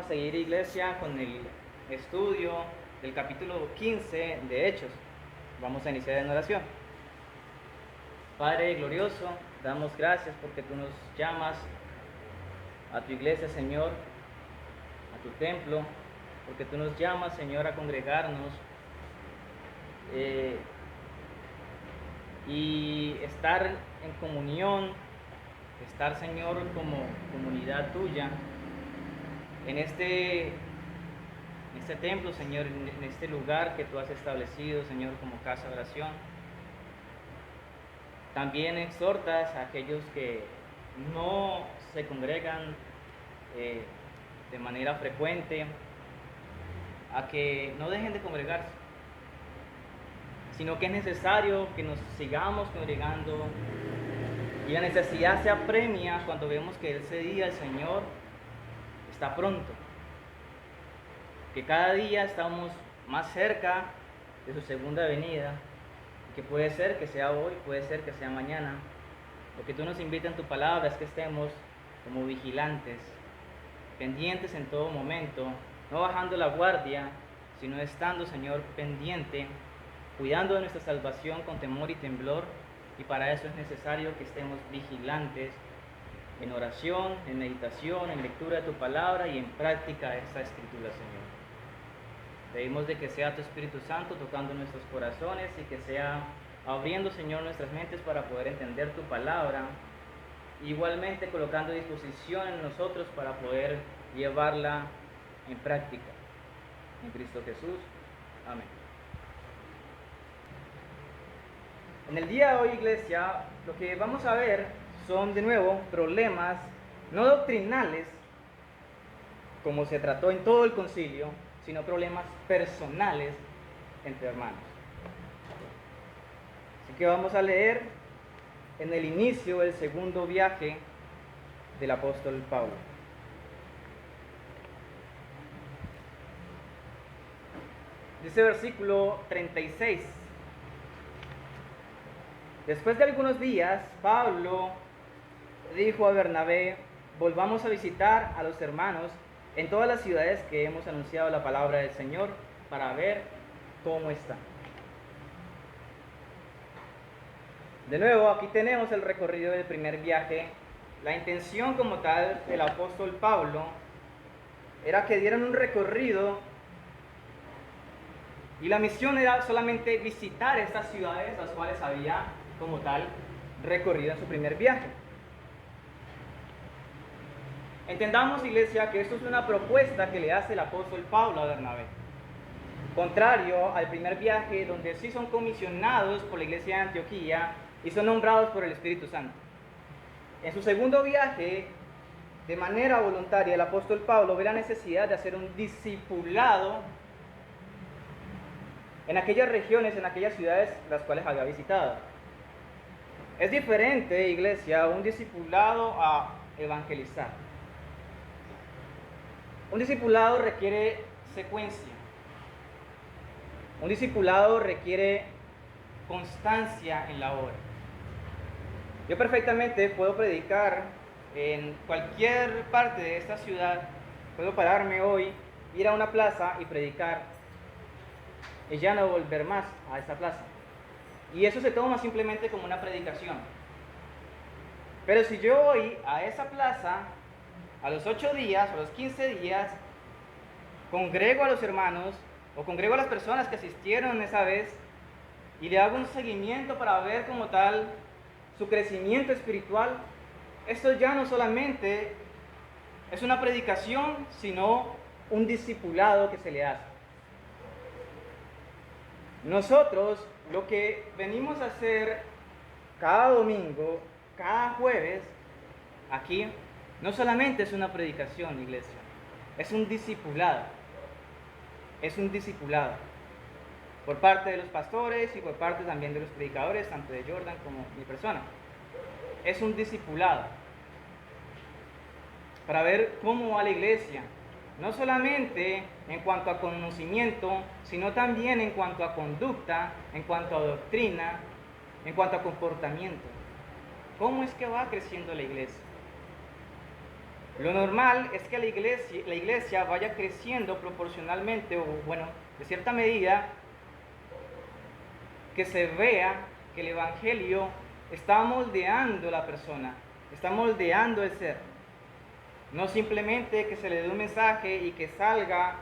a seguir, iglesia, con el estudio del capítulo 15 de Hechos. Vamos a iniciar en oración. Padre glorioso, damos gracias porque tú nos llamas a tu iglesia, Señor, a tu templo, porque tú nos llamas, Señor, a congregarnos y estar en comunión, estar, Señor, como comunidad tuya en este templo, Señor, en este lugar que tú has establecido, Señor, como casa de oración. También exhortas a aquellos que no se congregan de manera frecuente a que no dejen de congregarse, sino que es necesario que nos sigamos congregando, y la necesidad se apremia cuando vemos que ese día el Señor está pronto, que cada día estamos más cerca de su segunda venida, que puede ser que sea hoy, puede ser que sea mañana. Lo que tú nos invitas en tu palabra es que estemos como vigilantes, pendientes en todo momento, no bajando la guardia, sino estando, Señor, pendiente, cuidando de nuestra salvación con temor y temblor, y para eso es necesario que estemos vigilantes en oración, en meditación, en lectura de tu palabra y en práctica de esta escritura, Señor. Pedimos de que sea tu Espíritu Santo tocando nuestros corazones y que sea abriendo, Señor, nuestras mentes para poder entender tu palabra, igualmente colocando a disposición en nosotros para poder llevarla en práctica. En Cristo Jesús. Amén. En el día de hoy, iglesia, lo que vamos a ver son de nuevo problemas no doctrinales, como se trató en todo el concilio, sino problemas personales entre hermanos. Así que vamos a leer en el inicio del segundo viaje del apóstol Pablo. Dice versículo 36. Después de algunos días, Pablo dijo a Bernabé: volvamos a visitar a los hermanos en todas las ciudades que hemos anunciado la palabra del Señor, para ver cómo están. De nuevo, aquí tenemos el recorrido del primer viaje. La intención como tal del apóstol Pablo era que dieran un recorrido, y la misión era solamente visitar estas ciudades, las cuales había como tal recorrido en su primer viaje. Entendamos, iglesia, que esto es una propuesta que le hace el apóstol Pablo a Bernabé, contrario al primer viaje, donde sí son comisionados por la iglesia de Antioquía y son nombrados por el Espíritu Santo. En su segundo viaje, de manera voluntaria, el apóstol Pablo ve la necesidad de hacer un discipulado en aquellas regiones, en aquellas ciudades las cuales había visitado. Es diferente, iglesia, un discipulado a evangelizar. Un discipulado requiere secuencia. Un discipulado requiere constancia en la obra. Yo perfectamente puedo predicar en cualquier parte de esta ciudad. Puedo pararme hoy, ir a una plaza y predicar, y ya no volver más a esta plaza. Y eso se toma simplemente como una predicación. Pero si yo voy a esa plaza, a los 8 días o a los 15 días, congrego a los hermanos o congrego a las personas que asistieron esa vez y le hago un seguimiento para ver como tal su crecimiento espiritual, esto ya no solamente es una predicación, sino un discipulado que se le hace. Nosotros lo que venimos a hacer cada domingo, cada jueves, aquí, no solamente es una predicación, iglesia, es un discipulado. Es un discipulado por parte de los pastores y por parte también de los predicadores, tanto de Jordan como mi persona. Es un discipulado para ver cómo va la iglesia, no solamente en cuanto a conocimiento, sino también en cuanto a conducta, en cuanto a doctrina, en cuanto a comportamiento. ¿Cómo es que va creciendo la iglesia? Lo normal es que la iglesia vaya creciendo proporcionalmente, o bueno, de cierta medida, que se vea que el Evangelio está moldeando la persona, está moldeando el ser. No simplemente que se le dé un mensaje y que salga,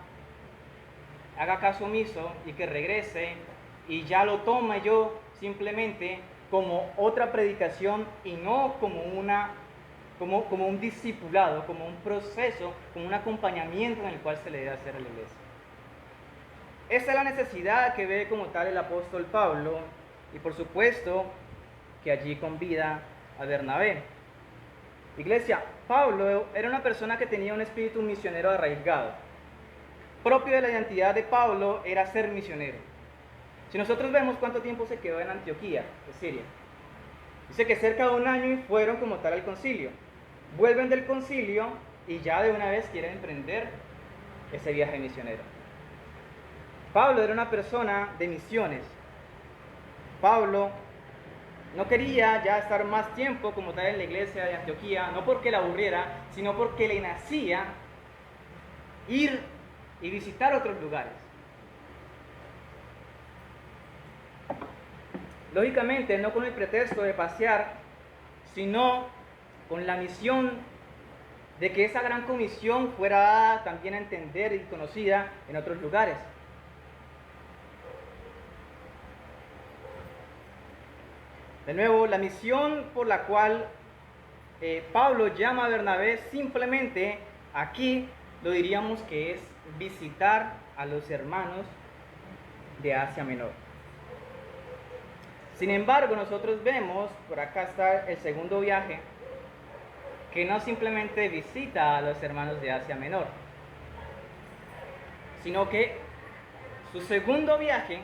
haga caso omiso y que regrese y ya lo tome yo simplemente como otra predicación y no como un discipulado, como un proceso, como un acompañamiento en el cual se le debe hacer a la iglesia. Esa es la necesidad que ve como tal el apóstol Pablo, y por supuesto que allí convida a Bernabé. Iglesia, Pablo era una persona que tenía un espíritu misionero arraigado. Propio de la identidad de Pablo era ser misionero. Si nosotros vemos cuánto tiempo se quedó en Antioquía, de Siria, dice que cerca de un año y fueron como tal al concilio. Vuelven del concilio y ya de una vez quieren emprender ese viaje misionero. Pablo era una persona de misiones. Pablo no quería ya estar más tiempo como tal en la iglesia de Antioquía, no porque le aburriera, sino porque le nacía ir y visitar otros lugares. Lógicamente, no con el pretexto de pasear, sino con la misión de que esa gran comisión fuera dada también a entender y conocida en otros lugares. De nuevo, la misión por la cual Pablo llama a Bernabé, simplemente aquí lo diríamos que es visitar a los hermanos de Asia Menor. Sin embargo, nosotros vemos, por acá está el segundo viaje, que no simplemente visita a los hermanos de Asia Menor, sino que su segundo viaje,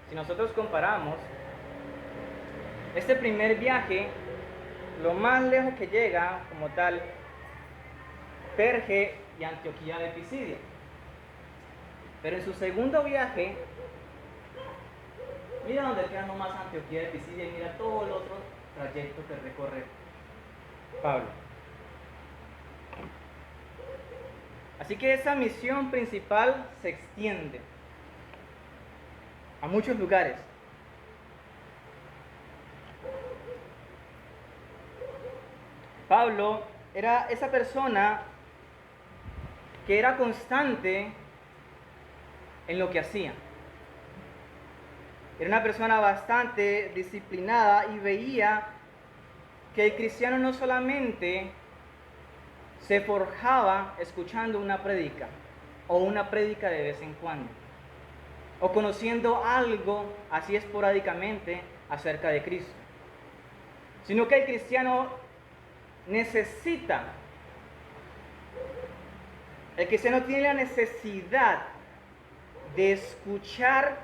si nosotros comparamos, este primer viaje, lo más lejos que llega como tal, Perge y Antioquía de Pisidia. Pero en su segundo viaje, mira dónde queda nomás Antioquía de Pisidia y mira todo el otro trayecto que recorre Pablo. Así que esa misión principal se extiende a muchos lugares. Pablo era esa persona que era constante en lo que hacía. Era una persona bastante disciplinada y veía que el cristiano no solamente se forjaba escuchando una prédica o una prédica de vez en cuando, o conociendo algo así esporádicamente acerca de Cristo, sino que el cristiano tiene la necesidad de escuchar,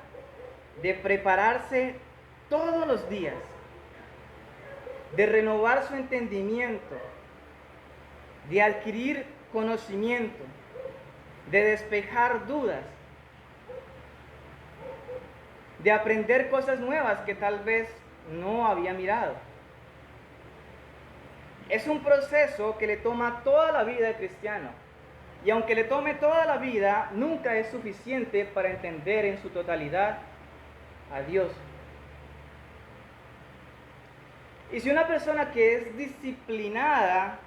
de prepararse todos los días, de renovar su entendimiento, de adquirir conocimiento, de despejar dudas, de aprender cosas nuevas que tal vez no había mirado. Es un proceso que le toma toda la vida al cristiano. Y aunque le tome toda la vida, nunca es suficiente para entender en su totalidad a Dios. Y si una persona que es disciplinada,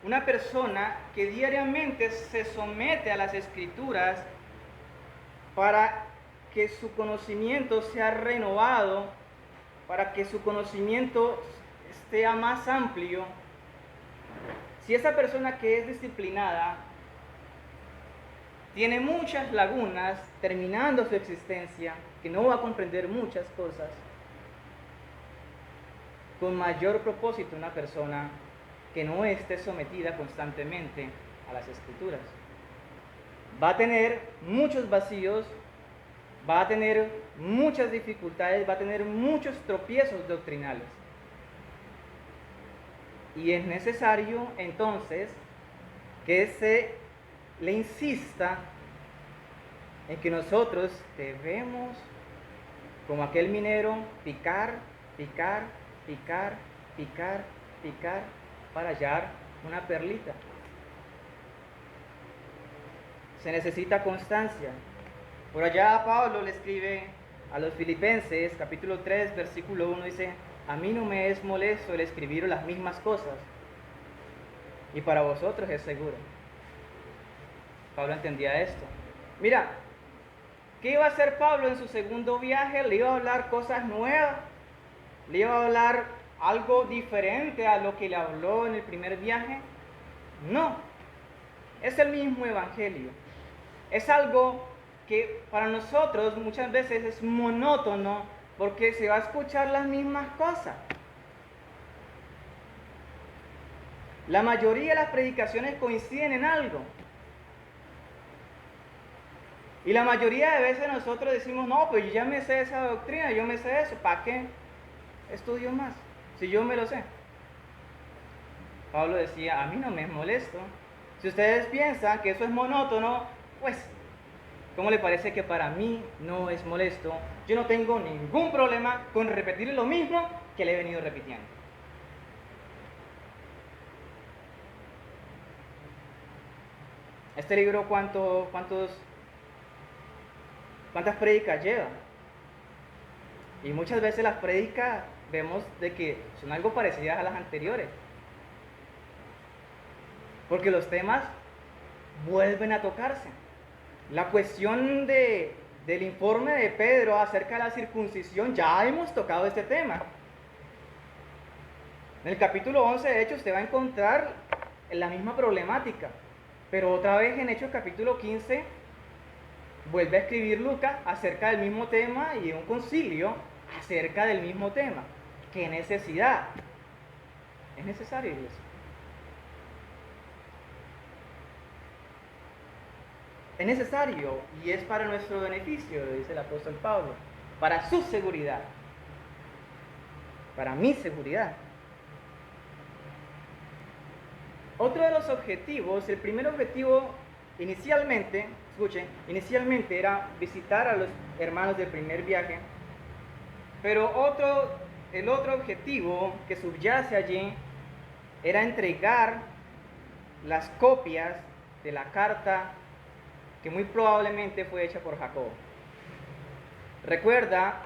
una persona que diariamente se somete a las Escrituras para que su conocimiento sea renovado, para que su conocimiento sea más amplio, si esa persona que es disciplinada tiene muchas lagunas terminando su existencia, que no va a comprender muchas cosas, con mayor propósito una persona que no esté sometida constantemente a las Escrituras. Va a tener muchos vacíos, va a tener muchas dificultades, va a tener muchos tropiezos doctrinales. Y es necesario entonces que se le insista en que nosotros debemos, como aquel minero, picar para hallar una perlita. se necesita constancia. Por allá Pablo le escribe a los Filipenses, capítulo 3, versículo 1, dice: a mí no me es molesto el escribir las mismas cosas, y para vosotros es seguro. Pablo entendía esto. Mira, ¿qué iba a hacer Pablo en su segundo viaje? Le iba a hablar cosas nuevas, le iba a hablar algo diferente a lo que le habló en el primer viaje. No, es el mismo evangelio. Es algo que para nosotros muchas veces es monótono porque se va a escuchar las mismas cosas. La mayoría de las predicaciones coinciden en algo. Y la mayoría de veces nosotros decimos: no, pues yo ya me sé esa doctrina, yo me sé eso, ¿para qué estudio más? Si yo me lo sé. Pablo decía: a mí no me es molesto. Si ustedes piensan que eso es monótono, pues, ¿cómo le parece que para mí no es molesto? Yo no tengo ningún problema con repetir lo mismo que le he venido repitiendo. Este libro, ¿cuántas prédicas lleva? Y muchas veces las prédicas vemos de que son algo parecidas a las anteriores, porque los temas vuelven a tocarse. La cuestión del informe de Pedro acerca de la circuncisión, ya hemos tocado este tema. En el capítulo 11, de hecho, usted va a encontrar la misma problemática, pero otra vez en Hechos capítulo 15 vuelve a escribir Lucas acerca del mismo tema y un concilio acerca del mismo tema. ¿Qué necesidad? ¿Es necesario, iglesia? Es necesario y es para nuestro beneficio, dice el apóstol Pablo, para su seguridad, para mi seguridad. Otro de los objetivos, el primer objetivo inicialmente, escuchen, inicialmente era visitar a los hermanos del primer viaje, pero el otro objetivo que subyace allí era entregar las copias de la carta que muy probablemente fue hecha por Jacobo. Recuerda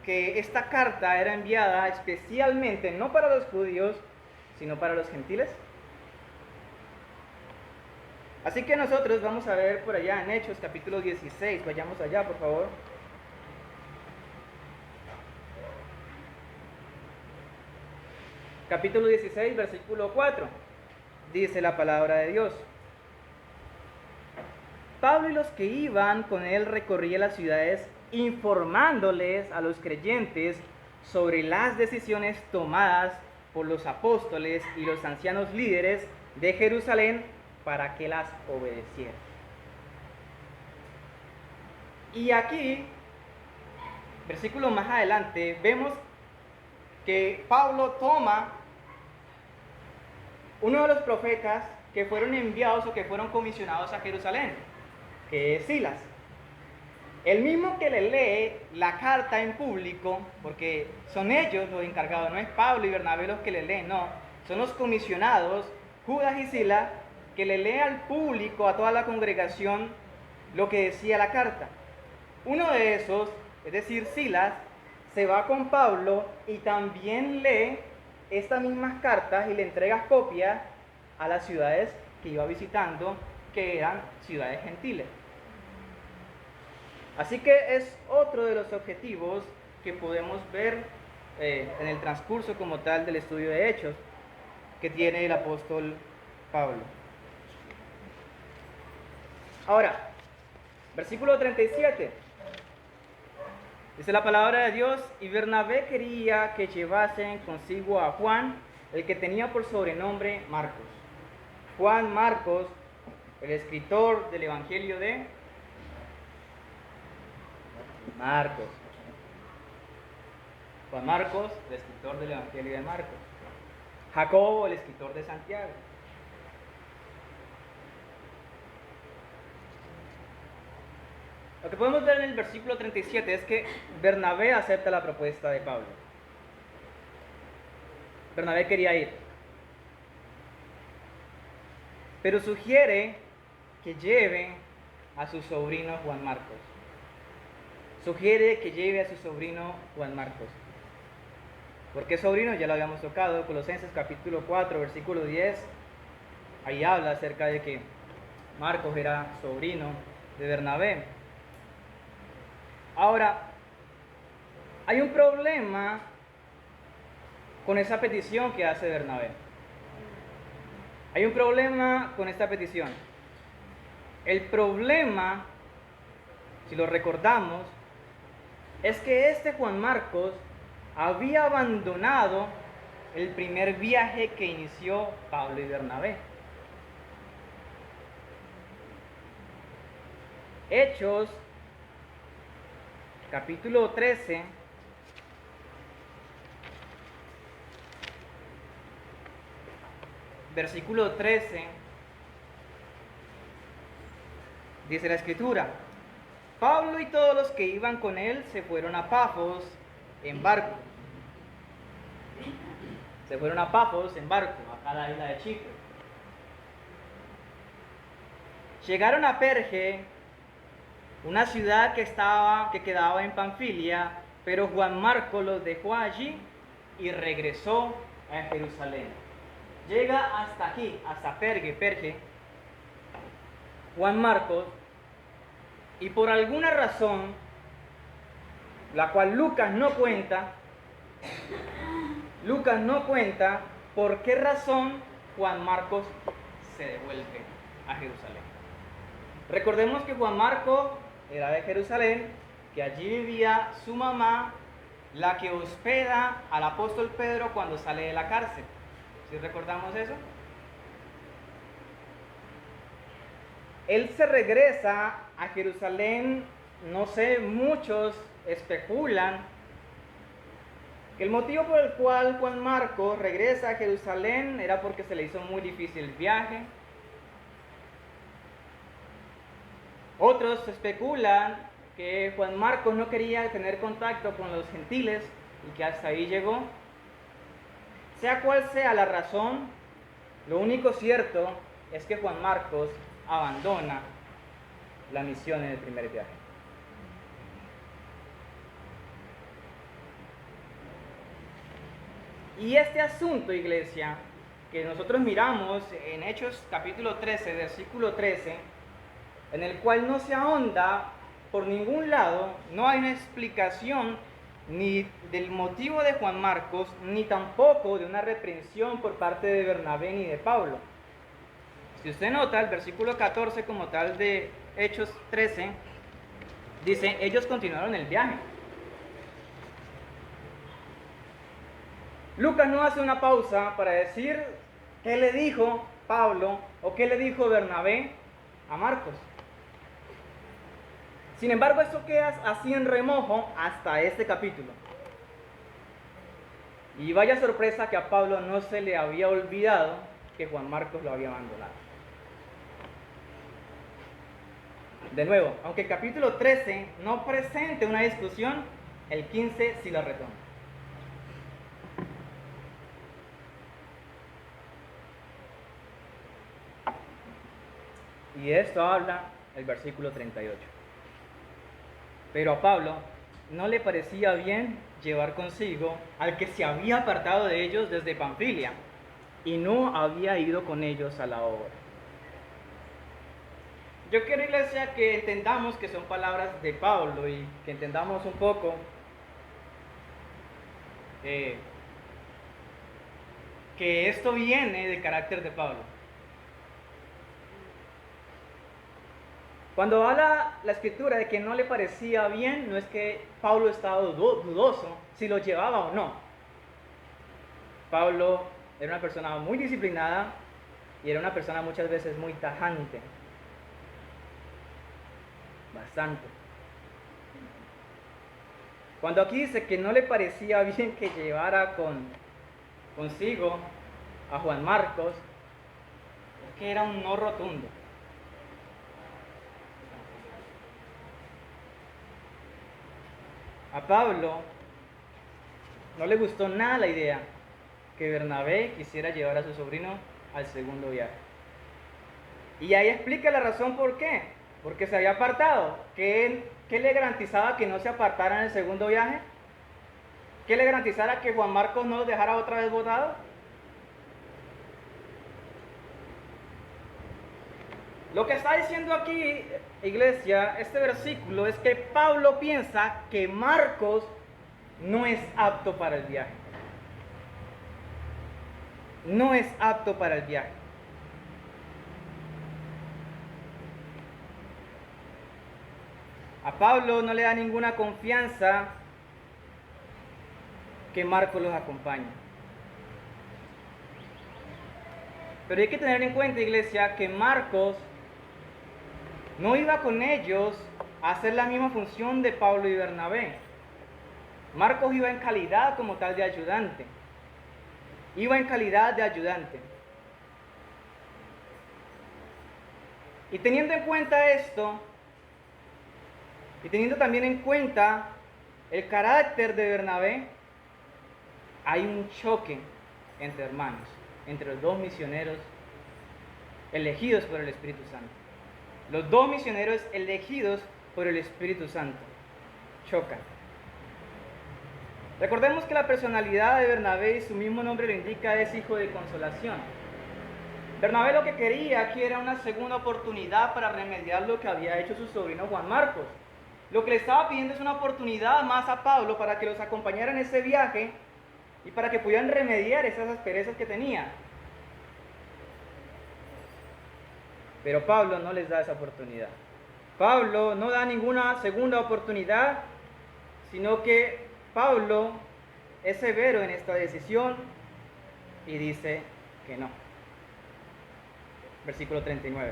que esta carta era enviada especialmente no para los judíos, sino para los gentiles. Así que nosotros vamos a ver por allá en Hechos capítulo 16, vayamos allá por favor. Capítulo 16, versículo 4, dice la palabra de Dios: Pablo y los que iban con él recorrían las ciudades informándoles a los creyentes sobre las decisiones tomadas por los apóstoles y los ancianos líderes de Jerusalén para que las obedecieran. Y aquí, versículo más adelante, vemos que Pablo toma uno de los profetas que fueron enviados o que fueron comisionados a Jerusalén, que es Silas. El mismo que le lee la carta en público, porque son ellos los encargados, no es Pablo y Bernabé los que le leen, no, son los comisionados, Judas y Silas, que le lee al público, a toda la congregación, lo que decía la carta. Uno de esos, es decir, Silas, se va con Pablo y también lee estas mismas cartas y le entrega copias a las ciudades que iba visitando, que eran ciudades gentiles. Así que es otro de los objetivos que podemos ver en el transcurso como tal del estudio de Hechos que tiene el apóstol Pablo. Ahora, versículo 37. Dice la palabra de Dios: y Bernabé quería que llevasen consigo a Juan, el que tenía por sobrenombre Marcos. Juan Marcos, el escritor del Evangelio de Marcos. Juan Marcos, el escritor del Evangelio de Marcos. Jacobo, el escritor de Santiago. Lo que podemos ver en el versículo 37 es que Bernabé acepta la propuesta de Pablo. Bernabé quería ir, pero sugiere que lleve a su sobrino Juan Marcos. Sugiere que lleve a su sobrino Juan Marcos. ¿Por qué sobrino? Ya lo habíamos tocado. Colosenses capítulo 4, versículo 10. Ahí habla acerca de que Marcos era sobrino de Bernabé. Ahora, hay un problema con esa petición que hace Bernabé. Hay un problema con esta petición. El problema, si lo recordamos, es que este Juan Marcos había abandonado el primer viaje que inició Pablo y Bernabé. Hechos, capítulo 13, versículo 13, dice la Escritura: Pablo y todos los que iban con él se fueron a Pafos en barco. Se fueron a Pafos en barco, acá a la isla de Chipre. Llegaron a Perge, una ciudad que quedaba en Panfilia, pero Juan Marcos los dejó allí y regresó a Jerusalén. Llega hasta aquí, hasta Perge, Juan Marcos, y por alguna razón, la cual Lucas no cuenta por qué razón Juan Marcos se devuelve a Jerusalén. Recordemos que Juan Marcos era de Jerusalén, que allí vivía su mamá, la que hospeda al apóstol Pedro cuando sale de la cárcel. ¿Sí recordamos eso? Él se regresa a Jerusalén, no sé, muchos especulan que el motivo por el cual Juan Marcos regresa a Jerusalén era porque se le hizo muy difícil el viaje. Otros especulan que Juan Marcos no quería tener contacto con los gentiles y que hasta ahí llegó. Sea cual sea la razón, lo único cierto es que Juan Marcos abandona la misión en el primer viaje. Y este asunto, iglesia, que nosotros miramos en Hechos capítulo 13, versículo 13, en el cual no se ahonda por ningún lado, no hay una explicación ni del motivo de Juan Marcos, ni tampoco de una reprensión por parte de Bernabé ni de Pablo. Si usted nota, el versículo 14 como tal de Hechos 13, dice, ellos continuaron el viaje. Lucas no hace una pausa para decir qué le dijo Pablo o qué le dijo Bernabé a Marcos. Sin embargo, esto queda así en remojo hasta este capítulo. Y vaya sorpresa que a Pablo no se le había olvidado que Juan Marcos lo había abandonado. De nuevo, aunque el capítulo 13 no presente una discusión, el 15 sí la retoma. Y de esto habla el versículo 38. Pero a Pablo no le parecía bien llevar consigo al que se había apartado de ellos desde Panfilia y no había ido con ellos a la obra. Yo quiero, iglesia, que entendamos que son palabras de Pablo y que entendamos un poco que esto viene del carácter de Pablo. Cuando habla la escritura de que no le parecía bien, no es que Pablo estaba dudoso si lo llevaba o no. Pablo era una persona muy disciplinada y era una persona muchas veces muy tajante. Bastante. Cuando aquí dice que no le parecía bien que llevara consigo a Juan Marcos, es que era un no rotundo. A Pablo no le gustó nada la idea que Bernabé quisiera llevar a su sobrino al segundo viaje. Y ahí explica la razón por qué. Porque se había apartado. ¿Qué le garantizaba que no se apartara en el segundo viaje? ¿Qué le garantizara que Juan Marcos no los dejara otra vez botados? Lo que está diciendo aquí, iglesia, este versículo es que Pablo piensa que Marcos no es apto para el viaje. No es apto para el viaje. A Pablo no le da ninguna confianza que Marcos los acompañe. Pero hay que tener en cuenta, iglesia, que Marcos no iba con ellos a hacer la misma función de Pablo y Bernabé. Marcos iba en calidad como tal de ayudante. Iba en calidad de ayudante. Y teniendo en cuenta esto, y teniendo también en cuenta el carácter de Bernabé, hay un choque entre hermanos, entre los dos misioneros elegidos por el Espíritu Santo. Los dos misioneros elegidos por el Espíritu Santo chocan. Recordemos que la personalidad de Bernabé, y su mismo nombre lo indica, es hijo de consolación. Bernabé lo que quería aquí era una segunda oportunidad para remediar lo que había hecho su sobrino Juan Marcos. Lo que le estaba pidiendo es una oportunidad más a Pablo para que los acompañara en ese viaje y para que pudieran remediar esas asperezas que tenía. Pero Pablo no les da esa oportunidad. Pablo no da ninguna segunda oportunidad, sino que Pablo es severo en esta decisión y dice que no. Versículo 39.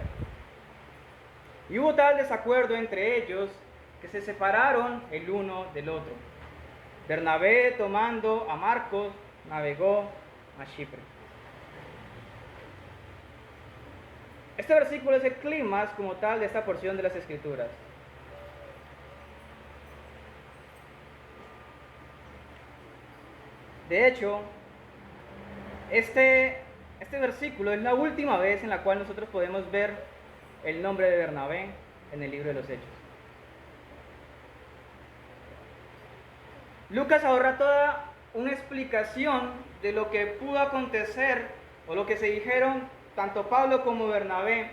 Y hubo tal desacuerdo entre ellos que se separaron el uno del otro. Bernabé, tomando a Marcos, navegó a Chipre. Este versículo es el clímax como tal de esta porción de las Escrituras. De hecho, este versículo es la última vez en la cual nosotros podemos ver el nombre de Bernabé en el libro de los Hechos. Lucas ahorra toda una explicación de lo que pudo acontecer o lo que se dijeron tanto Pablo como Bernabé.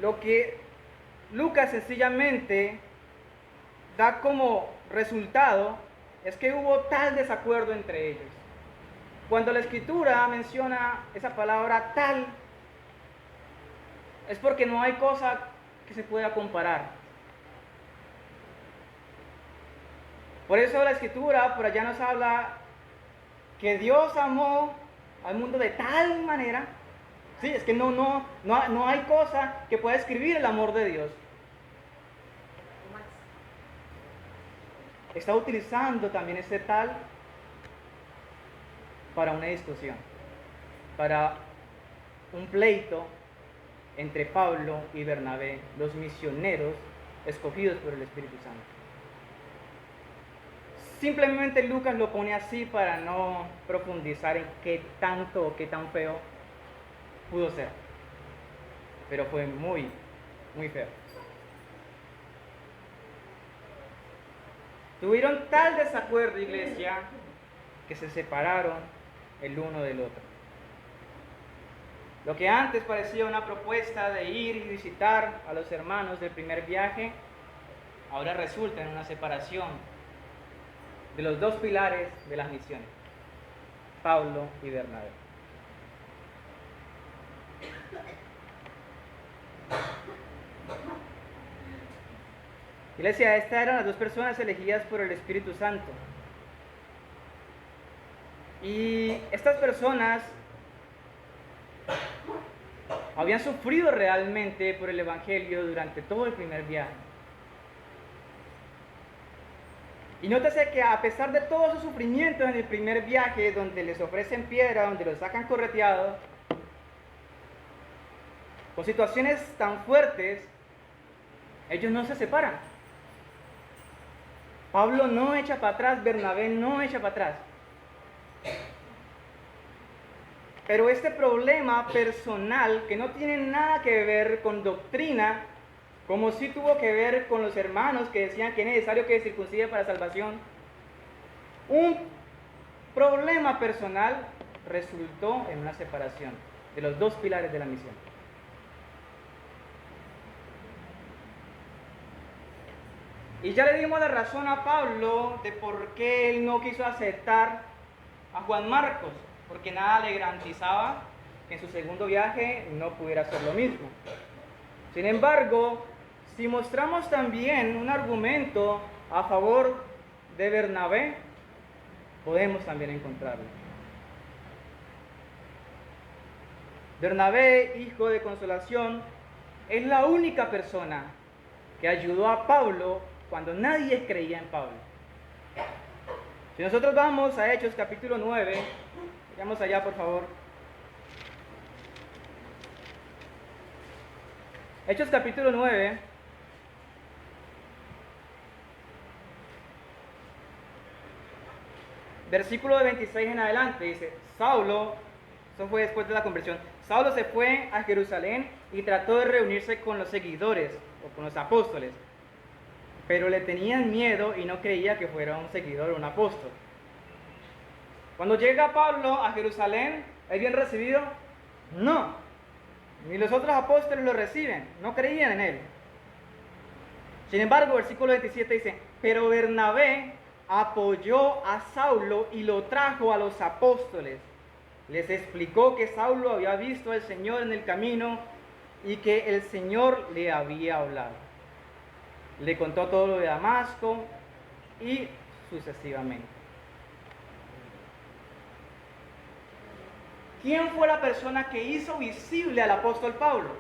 Lo que Lucas sencillamente da como resultado es que hubo tal desacuerdo entre ellos. Cuando la Escritura menciona esa palabra tal, es porque no hay cosa que se pueda comparar. Por eso la Escritura por allá nos habla que Dios amó al mundo de tal manera. Sí, es que no hay cosa que pueda escribir el amor de Dios. Está utilizando también ese tal para una discusión, para un pleito entre Pablo y Bernabé, los misioneros escogidos por el Espíritu Santo. Simplemente Lucas lo pone así para no profundizar en qué tanto o qué tan feo pudo ser. Pero fue muy, muy feo. Tuvieron tal desacuerdo, iglesia, que se separaron el uno del otro. Lo que antes parecía una propuesta de ir y visitar a los hermanos del primer viaje, ahora resulta en una separación de los dos pilares de las misiones, Pablo y Bernabé. Iglesia, estas eran las dos personas elegidas por el Espíritu Santo. Y estas personas habían sufrido realmente por el Evangelio durante todo el primer viaje. Y nótese que a pesar de todos sus sufrimientos en el primer viaje, donde les ofrecen piedra, donde los sacan correteados, con situaciones tan fuertes, ellos no se separan. Pablo no echa para atrás, Bernabé no echa para atrás. Pero este problema personal, que no tiene nada que ver con doctrina, como si tuvo que ver con los hermanos que decían que es necesario que se circuncide para salvación, un problema personal resultó en una separación de los dos pilares de la misión. Y ya le dimos la razón a Pablo de por qué él no quiso aceptar a Juan Marcos, porque nada le garantizaba que en su segundo viaje no pudiera hacer lo mismo. Sin embargo, si mostramos también un argumento a favor de Bernabé, podemos también encontrarlo. Bernabé, hijo de consolación, es la única persona que ayudó a Pablo cuando nadie creía en Pablo. Si nosotros vamos a Hechos capítulo 9, vayamos allá por favor. Hechos capítulo 9, versículo 26 en adelante, dice, Saulo, eso fue después de la conversión, Saulo se fue a Jerusalén y trató de reunirse con los seguidores o con los apóstoles, pero le tenían miedo y no creía que fuera un seguidor o un apóstol. Cuando llega Pablo a Jerusalén, ¿es bien recibido? No, ni los otros apóstoles lo reciben, no creían en él. Sin embargo, versículo 27 dice, pero Bernabé apoyó a Saulo y lo trajo a los apóstoles. Les explicó que Saulo había visto al Señor en el camino y que el Señor le había hablado. Le contó todo lo de Damasco y sucesivamente. ¿Quién fue la persona que hizo visible al apóstol Pablo?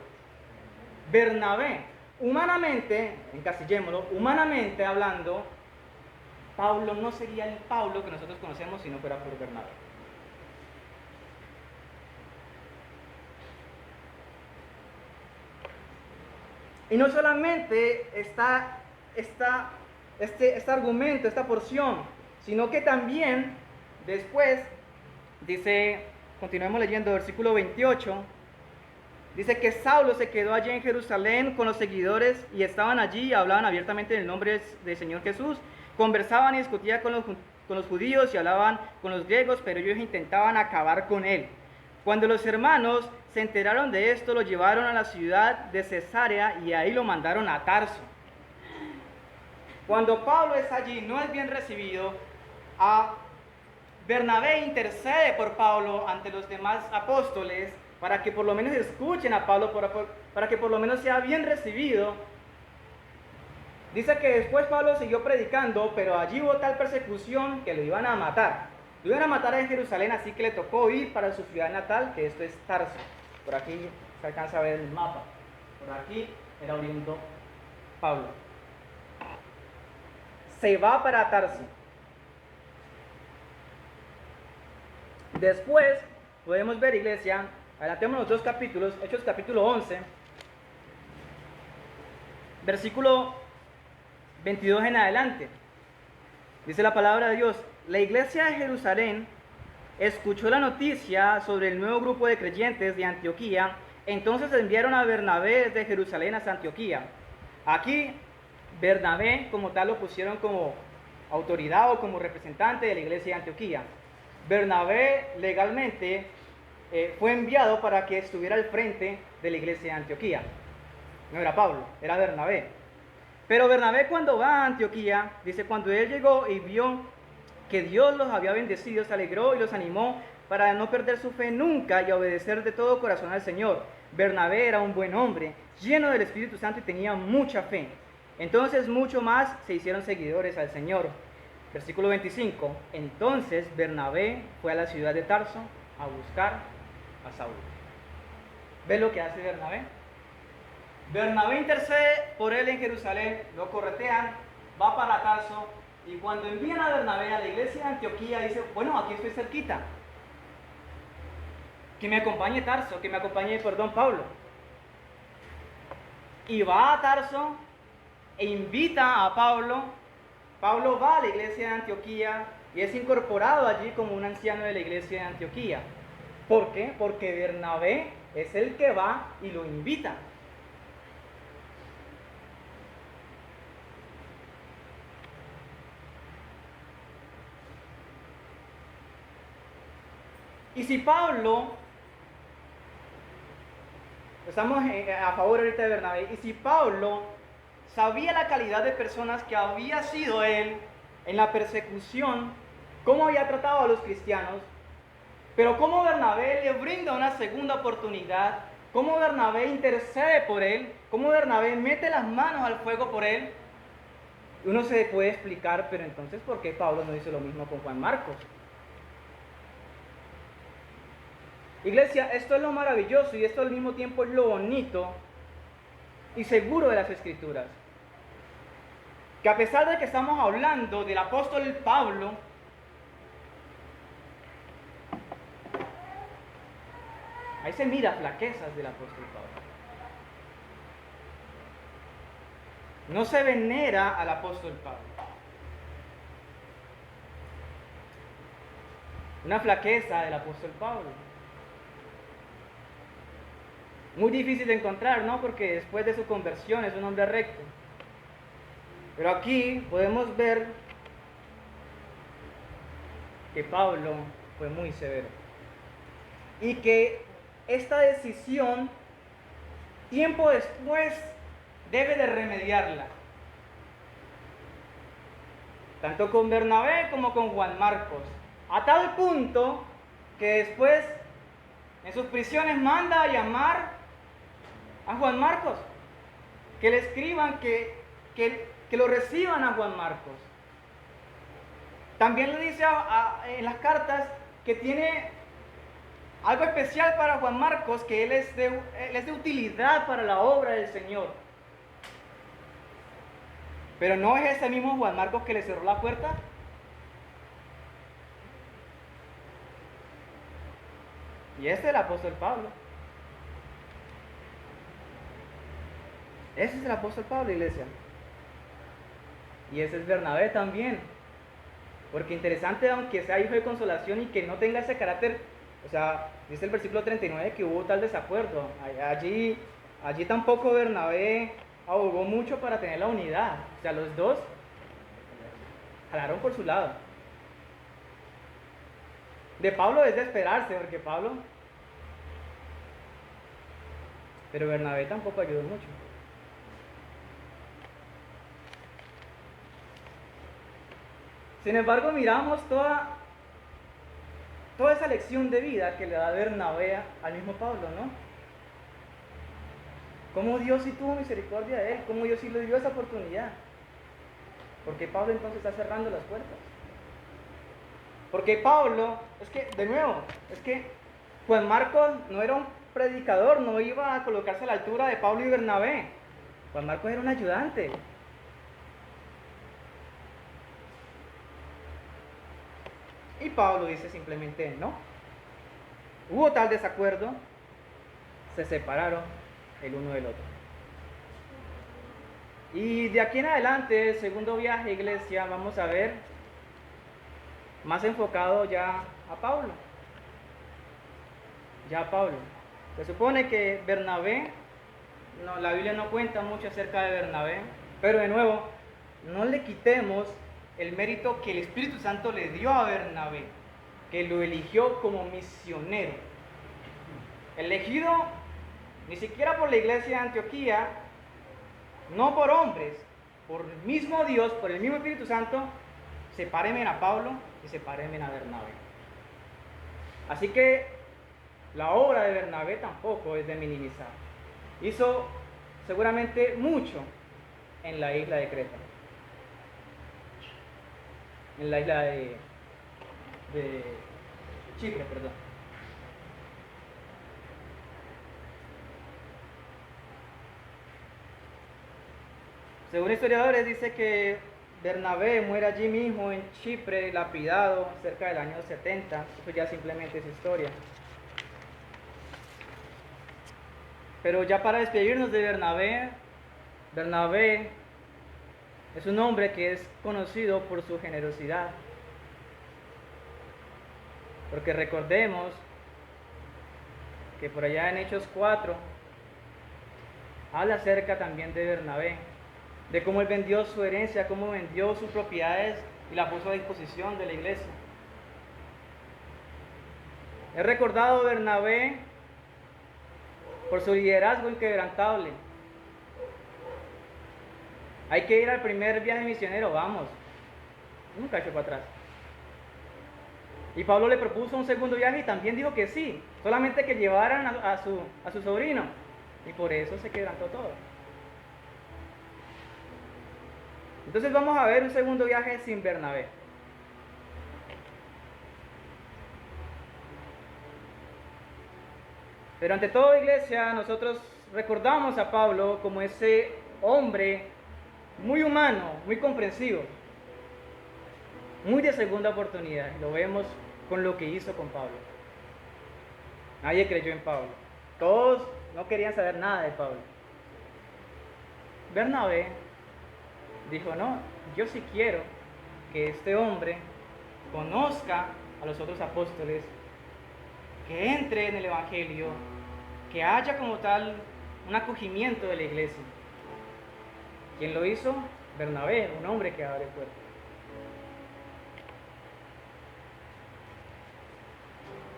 Bernabé. Humanamente, encasillémoslo, humanamente hablando, Pablo no sería el Pablo que nosotros conocemos si no fuera por Bernabé. Y no solamente está este argumento, esta porción, sino que también después dice, continuemos leyendo versículo 28, dice que Saulo se quedó allí en Jerusalén con los seguidores y estaban allí y hablaban abiertamente del nombre del Señor Jesús, conversaban y discutían con los judíos y hablaban con los griegos, pero ellos intentaban acabar con él. Cuando los hermanos se enteraron de esto, lo llevaron a la ciudad de Cesarea y ahí lo mandaron a Tarso. Cuando Pablo es allí, no es bien recibido, a Bernabé intercede por Pablo ante los demás apóstoles para que por lo menos escuchen a Pablo, para que por lo menos sea bien recibido. Dice que después Pablo siguió predicando, pero allí hubo tal persecución que lo iban a matar. Lo iban a matar en Jerusalén, así que le tocó ir para su ciudad natal, que esto es Tarso. Por aquí se alcanza a ver el mapa. Por aquí era oriundo Pablo. Se va para Tarso. Después podemos ver, iglesia, adelantemos los 2 capítulos, Hechos capítulo 11, versículo 22 en adelante. Dice la palabra de Dios, la iglesia de Jerusalén escuchó la noticia sobre el nuevo grupo de creyentes de Antioquía, entonces enviaron a Bernabé desde Jerusalén hasta Antioquía. Aquí Bernabé como tal lo pusieron como autoridad o como representante de la iglesia de Antioquía. Bernabé legalmente fue enviado para que estuviera al frente de la iglesia de Antioquía. No era Pablo, era Bernabé. Pero Bernabé cuando va a Antioquía, dice, cuando él llegó y vio que Dios los había bendecido, se alegró y los animó para no perder su fe nunca y a obedecer de todo corazón al Señor. Bernabé era un buen hombre, lleno del Espíritu Santo y tenía mucha fe. Entonces mucho más se hicieron seguidores al Señor. Versículo 25. Entonces Bernabé fue a la ciudad de Tarso a buscar a Saulo. ¿Ves lo que hace Bernabé? Bernabé intercede por él en Jerusalén, lo corretean, va para Tarso, y cuando envían a Bernabé a la iglesia de Antioquía, dice, bueno, aquí estoy cerquita, que me acompañe Tarso, que me acompañe, Pablo. Y va a Tarso e invita a Pablo. Pablo va a la iglesia de Antioquía y es incorporado allí como un anciano de la iglesia de Antioquía. ¿Por qué? Porque Bernabé es el que va y lo invita. Y si Pablo, estamos a favor ahorita de Bernabé, y si Pablo sabía la calidad de personas que había sido él en la persecución, cómo había tratado a los cristianos, pero cómo Bernabé le brinda una segunda oportunidad, cómo Bernabé intercede por él, cómo Bernabé mete las manos al fuego por él, uno se puede explicar, pero entonces, ¿por qué Pablo no hizo lo mismo con Juan Marcos? Iglesia, esto es lo maravilloso y esto al mismo tiempo es lo bonito y seguro de las Escrituras. Que a pesar de que estamos hablando del apóstol Pablo, ahí se mira flaquezas del apóstol Pablo. No se venera al apóstol Pablo. Una flaqueza del apóstol Pablo. Muy difícil de encontrar, ¿no? Porque después de su conversión es un hombre recto. Pero aquí podemos ver que Pablo fue muy severo. Y que esta decisión, tiempo después, debe de remediarla. Tanto con Bernabé como con Juan Marcos. A tal punto que después, en sus prisiones, manda a llamar a Juan Marcos, que le escriban, que lo reciban a Juan Marcos. También le dice en las cartas que tiene algo especial para Juan Marcos, que él es de utilidad para la obra del Señor. Pero ¿no es ese mismo Juan Marcos que le cerró la puerta? Y ese es el apóstol Pablo. Ese es el apóstol Pablo, iglesia. Y ese es Bernabé también. Porque interesante, aunque sea hijo de consolación y que no tenga ese carácter, o sea, dice el versículo 39 que hubo tal desacuerdo. Allí tampoco Bernabé abogó mucho para tener la unidad. O sea, los dos jalaron por su lado. De Pablo es de esperarse, porque Pablo... Pero Bernabé tampoco ayudó mucho. Sin embargo, miramos toda esa lección de vida que le da Bernabé al mismo Pablo, ¿no? Cómo Dios sí tuvo misericordia de él, cómo Dios sí le dio esa oportunidad. Porque Pablo entonces está cerrando las puertas. Porque Pablo, es que Juan Marcos no era un predicador, no iba a colocarse a la altura de Pablo y Bernabé. Juan Marcos era un ayudante. Y Pablo dice simplemente no. Hubo tal desacuerdo, se separaron el uno del otro. Y de aquí en adelante, el segundo viaje, iglesia, vamos a ver más enfocado ya a Pablo. Se supone que Bernabé, no, la Biblia no cuenta mucho acerca de Bernabé, pero de nuevo, no le quitemos el mérito que el Espíritu Santo le dio a Bernabé, que lo eligió como misionero. Elegido ni siquiera por la iglesia de Antioquía, no por hombres, por el mismo Dios, por el mismo Espíritu Santo, sepárenme a Pablo y sepárenme a Bernabé. Así que la obra de Bernabé tampoco es de minimizar. Hizo seguramente mucho en la isla de Creta. En la isla de Chipre, perdón. Según historiadores dice que Bernabé muere allí mismo en Chipre, lapidado, cerca del año 70. Eso ya simplemente es historia. Pero ya para despedirnos de Bernabé es un hombre que es conocido por su generosidad. Porque recordemos que por allá en Hechos 4 habla acerca también de Bernabé, de cómo él vendió su herencia, cómo vendió sus propiedades y la puso a disposición de la iglesia. Es recordado Bernabé por su liderazgo inquebrantable. Hay que ir al primer viaje misionero, vamos. Nunca echó para atrás. Y Pablo le propuso un segundo viaje y también dijo que sí, solamente que llevaran a su sobrino. Y por eso se quebrantó todo. Entonces vamos a ver un segundo viaje sin Bernabé. Pero ante todo, iglesia, nosotros recordamos a Pablo como ese hombre muy humano, muy comprensivo, muy de segunda oportunidad. Lo vemos con lo que hizo con Pablo. Nadie creyó en Pablo. Todos no querían saber nada de Pablo. Bernabé dijo, no, yo sí quiero que este hombre conozca a los otros apóstoles, que entre en el Evangelio, que haya como tal un acogimiento de la iglesia. ¿Quién lo hizo? Bernabé, un hombre que abre puertas.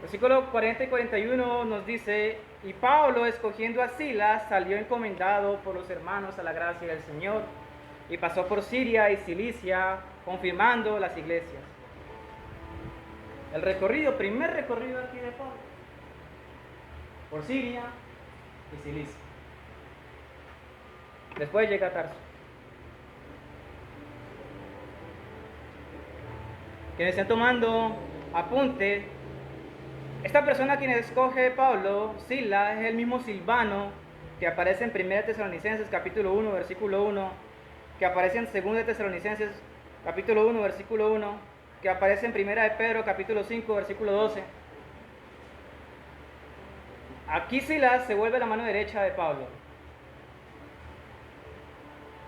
Versículo 40 y 41 nos dice, y Pablo, escogiendo a Silas, salió encomendado por los hermanos a la gracia del Señor, y pasó por Siria y Cilicia, confirmando las iglesias. El recorrido, primer recorrido aquí de Pablo, por Siria y Cilicia. Después llega a Tarso. Quienes están tomando apunte, esta persona quien escoge Pablo, Silas, es el mismo Silvano que aparece en 1 Tesalonicenses capítulo 1, versículo 1, que aparece en 2 Tesalonicenses capítulo 1, versículo 1, que aparece en 1 de Pedro capítulo 5, versículo 12. Aquí Silas se vuelve la mano derecha de Pablo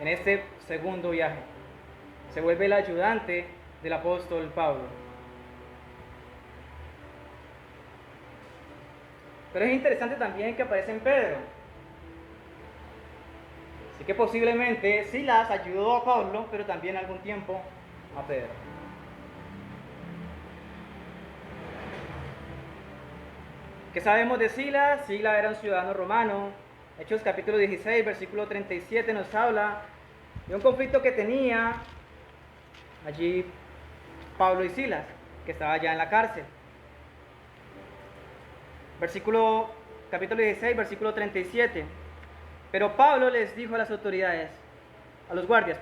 en este segundo viaje. Se vuelve el ayudante del apóstol Pablo. Pero es interesante también que aparece en Pedro. Así que posiblemente Silas ayudó a Pablo, pero también algún tiempo a Pedro. ¿Qué sabemos de Silas? Silas era un ciudadano romano. Hechos capítulo 16, versículo 37 nos habla de un conflicto que tenía allí Pablo y Silas, que estaba ya en la cárcel. Capítulo 16, versículo 37. Pero Pablo les dijo a los guardias,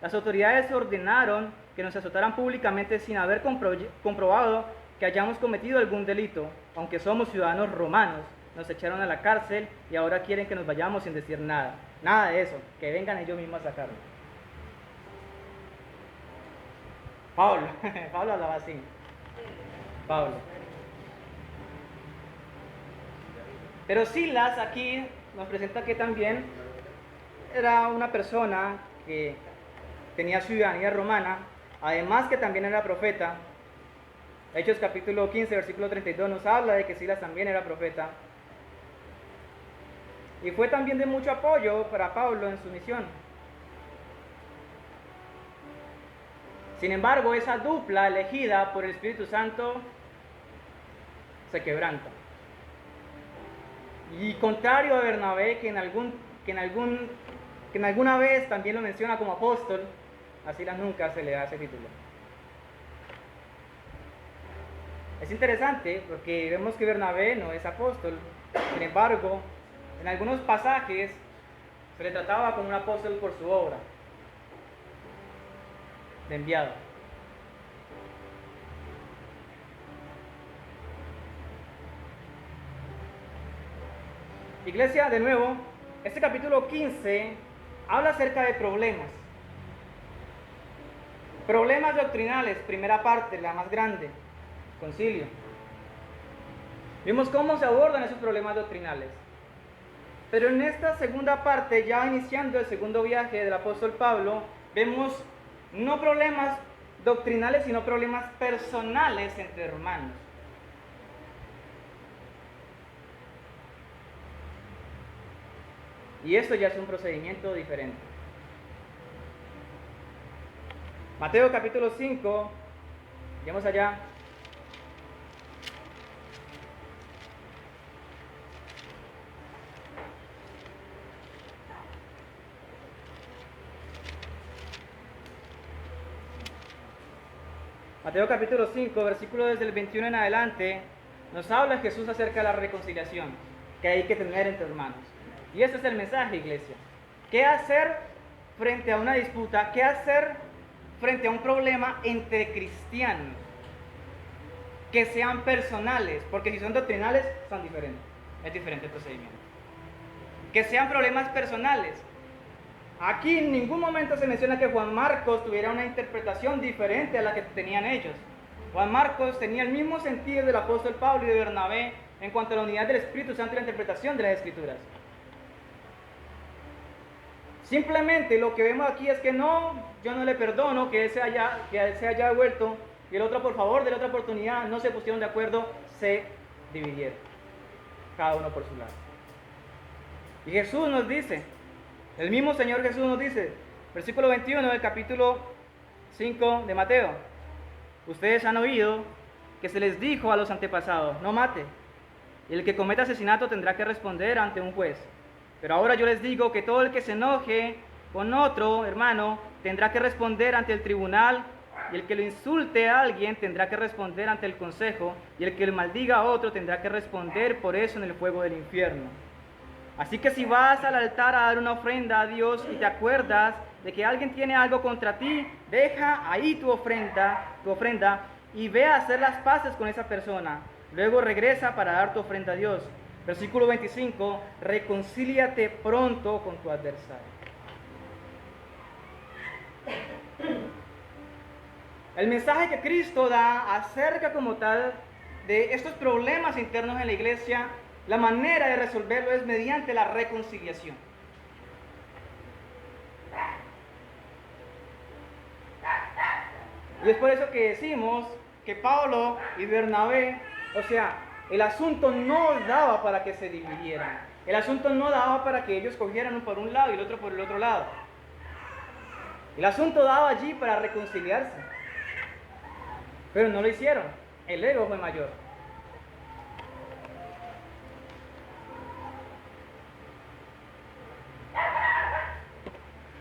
las autoridades ordenaron que nos azotaran públicamente sin haber comprobado que hayamos cometido algún delito, aunque somos ciudadanos romanos. Nos echaron a la cárcel y ahora quieren que nos vayamos sin decir nada. Nada de eso, que vengan ellos mismos a sacarlo. Pablo hablaba así. Pablo. Pero Silas aquí nos presenta que también era una persona que tenía ciudadanía romana, además que también era profeta. Hechos capítulo 15, versículo 32 nos habla de que Silas también era profeta. Y fue también de mucho apoyo para Pablo en su misión. Sin embargo, esa dupla elegida por el Espíritu Santo se quebranta. Y contrario a Bernabé, que en alguna vez también lo menciona como apóstol, a Silas nunca se le da ese título. Es interesante porque vemos que Bernabé no es apóstol. Sin embargo, en algunos pasajes se le trataba como un apóstol por su obra de enviado. Iglesia, de nuevo, este capítulo 15 habla acerca de problemas. Problemas doctrinales, primera parte, la más grande, concilio. Vimos cómo se abordan esos problemas doctrinales. Pero en esta segunda parte, ya iniciando el segundo viaje del apóstol Pablo, vemos no problemas doctrinales, sino problemas personales entre hermanos. Y esto ya es un procedimiento diferente. Mateo capítulo 5, vamos allá. Mateo capítulo 5, versículo desde el 21 en adelante, nos habla Jesús acerca de la reconciliación que hay que tener entre hermanos. Y ese es el mensaje, iglesia. ¿Qué hacer frente a una disputa? ¿Qué hacer frente a un problema entre cristianos? Que sean personales, porque si son doctrinales, son diferentes. Es diferente el procedimiento. Que sean problemas personales. Aquí en ningún momento se menciona que Juan Marcos tuviera una interpretación diferente a la que tenían ellos. Juan Marcos tenía el mismo sentido del apóstol Pablo y de Bernabé en cuanto a la unidad del Espíritu Santo y la interpretación de las Escrituras. Simplemente lo que vemos aquí es que no, yo no le perdono que él se haya vuelto, y el otro, por favor, de la otra oportunidad, no se pusieron de acuerdo, se dividieron, cada uno por su lado. Y Jesús nos dice, el mismo Señor Jesús nos dice, versículo 21 del capítulo 5 de Mateo: ustedes han oído que se les dijo a los antepasados, no mate, y el que cometa asesinato tendrá que responder ante un juez. Pero ahora yo les digo que todo el que se enoje con otro hermano tendrá que responder ante el tribunal, y el que lo insulte a alguien tendrá que responder ante el consejo, y el que le maldiga a otro tendrá que responder por eso en el fuego del infierno. Así que si vas al altar a dar una ofrenda a Dios y te acuerdas de que alguien tiene algo contra ti, deja ahí tu ofrenda y ve a hacer las paces con esa persona. Luego regresa para dar tu ofrenda a Dios. Versículo 25, reconcíliate pronto con tu adversario. El mensaje que Cristo da acerca como tal de estos problemas internos en la iglesia, la manera de resolverlo es mediante la reconciliación. Y es por eso que decimos que Pablo y Bernabé, o sea, el asunto no daba para que se dividieran. El asunto no daba para que ellos cogieran uno por un lado y el otro por el otro lado. El asunto daba allí para reconciliarse. Pero no lo hicieron. El ego fue mayor.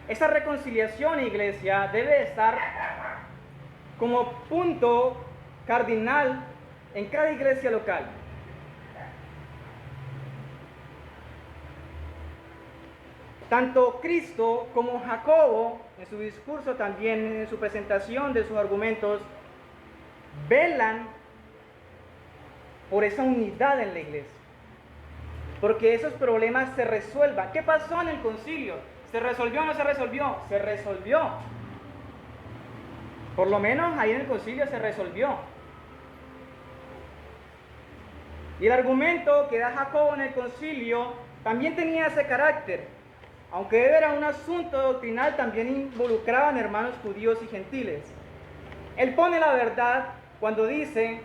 Esa reconciliación, iglesia, debe estar como punto cardinal en cada iglesia local. Tanto Cristo como Jacobo, en su discurso también, en su presentación de sus argumentos, velan por esa unidad en la iglesia, porque esos problemas se resuelvan. ¿Qué pasó en el concilio? ¿Se resolvió o no se resolvió? Se resolvió. Por lo menos ahí en el concilio se resolvió. Y el argumento que da Jacobo en el concilio también tenía ese carácter. Aunque era un asunto doctrinal, también involucraban hermanos judíos y gentiles. Él pone la verdad cuando dice: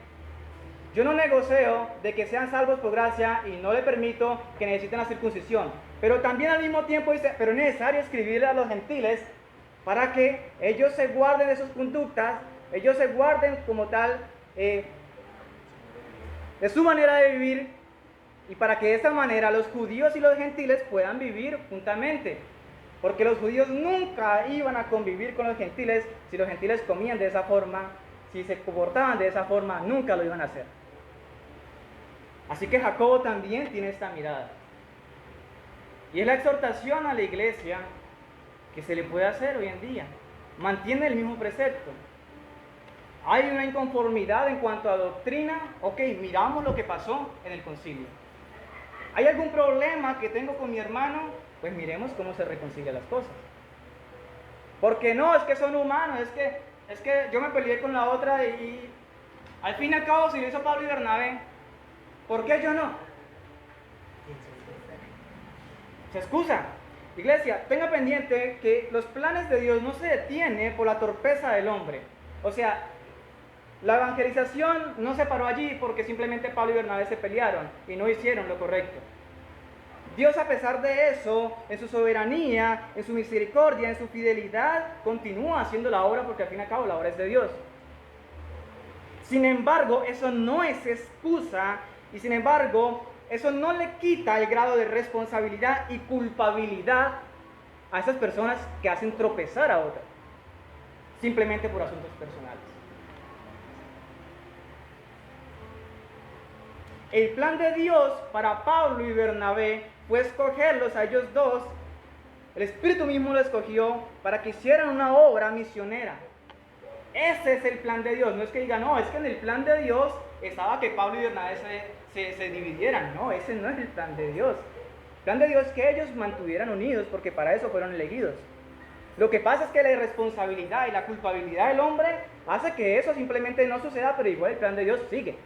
yo no negocio de que sean salvos por gracia y no le permito que necesiten la circuncisión. Pero también al mismo tiempo dice, pero es necesario escribirle a los gentiles para que ellos se guarden de sus conductas, ellos se guarden como tal de su manera de vivir, y para que de esta manera los judíos y los gentiles puedan vivir juntamente. Porque los judíos nunca iban a convivir con los gentiles si los gentiles comían de esa forma, si se comportaban de esa forma, nunca lo iban a hacer. Así que Jacobo también tiene esta mirada. Y es la exhortación a la iglesia que se le puede hacer hoy en día. Mantiene el mismo precepto. Hay una inconformidad en cuanto a doctrina. Ok, miramos lo que pasó en el concilio. ¿Hay algún problema que tengo con mi hermano? Pues miremos cómo se reconcilian las cosas. Porque no, es que son humanos, es que yo me peleé con la otra y al fin y al cabo si lo hizo Pablo y Bernabé, ¿por qué yo no? Se excusa. Iglesia, tenga pendiente que los planes de Dios no se detienen por la torpeza del hombre. O sea, la evangelización no se paró allí porque simplemente Pablo y Bernabé se pelearon y no hicieron lo correcto. Dios, a pesar de eso, en su soberanía, en su misericordia, en su fidelidad, continúa haciendo la obra porque al fin y al cabo la obra es de Dios. Sin embargo, eso no es excusa y sin embargo, eso no le quita el grado de responsabilidad y culpabilidad a esas personas que hacen tropezar a otras, simplemente por asuntos personales. El plan de Dios para Pablo y Bernabé fue escogerlos a ellos dos. El Espíritu mismo lo escogió para que hicieran una obra misionera. Ese es el plan de Dios. No es que digan, no, es que en el plan de Dios estaba que Pablo y Bernabé se dividieran. No, ese no es el plan de Dios. El plan de Dios es que ellos mantuvieran unidos, porque para eso fueron elegidos. Lo que pasa es que la irresponsabilidad y la culpabilidad del hombre hace que eso simplemente no suceda, pero igual el plan de Dios sigue.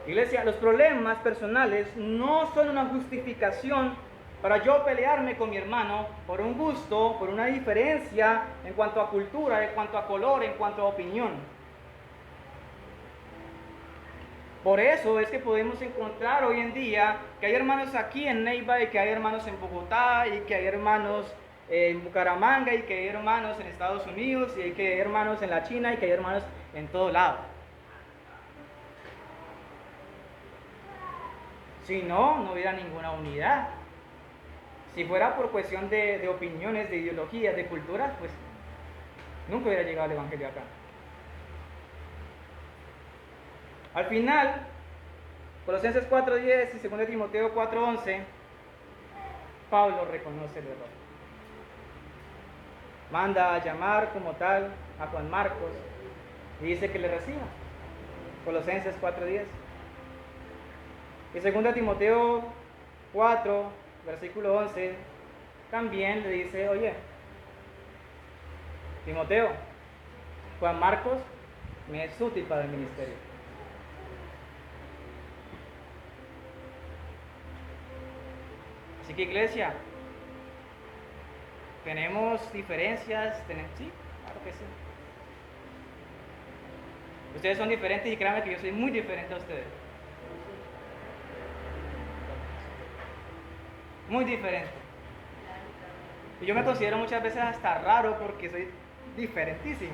Iglesia, los problemas personales no son una justificación para yo pelearme con mi hermano por un gusto, por una diferencia en cuanto a cultura, en cuanto a color, en cuanto a opinión. Por eso es que podemos encontrar hoy en día que hay hermanos aquí en Neiva y que hay hermanos en Bogotá y que hay hermanos en Bucaramanga y que hay hermanos en Estados Unidos y que hay hermanos en la China y que hay hermanos en todo lado. Si no, no hubiera ninguna unidad. Si fuera por cuestión de opiniones, de ideologías, de culturas, pues nunca hubiera llegado el Evangelio acá. Al final, Colosenses 4:10 y 2 Timoteo 4:11, Pablo reconoce el error. Manda a llamar como tal a Juan Marcos y dice que le reciba. Colosenses 4:10. Y 2 Timoteo 4, versículo 11, también le dice, oye, Timoteo, Juan Marcos me es útil para el ministerio. Así que iglesia, tenemos diferencias, sí, claro que sí. Ustedes son diferentes y créanme que yo soy muy diferente a ustedes. Muy diferente. Y yo me considero muchas veces hasta raro porque soy diferentísimo.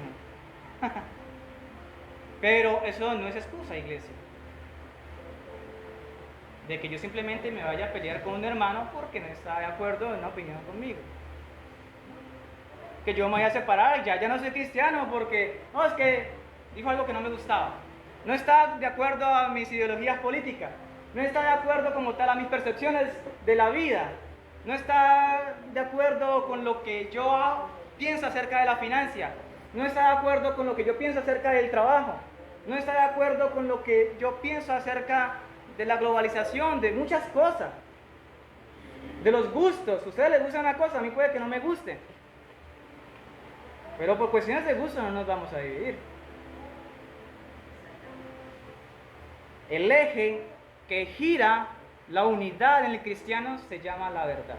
Pero eso no es excusa, iglesia. De que yo simplemente me vaya a pelear con un hermano porque no está de acuerdo en una opinión conmigo. Que yo me vaya a separar, ya no soy cristiano porque, no, es que dijo algo que no me gustaba. No está de acuerdo a mis ideologías políticas. No está de acuerdo como tal a mis percepciones de la vida. No está de acuerdo con lo que yo pienso acerca de la financia. No está de acuerdo con lo que yo pienso acerca del trabajo. No está de acuerdo con lo que yo pienso acerca de la globalización, de muchas cosas. De los gustos. A ustedes les gusta una cosa, a mí puede que no me guste. Pero por cuestiones de gusto no nos vamos a dividir. El eje que gira la unidad en el cristiano se llama la verdad.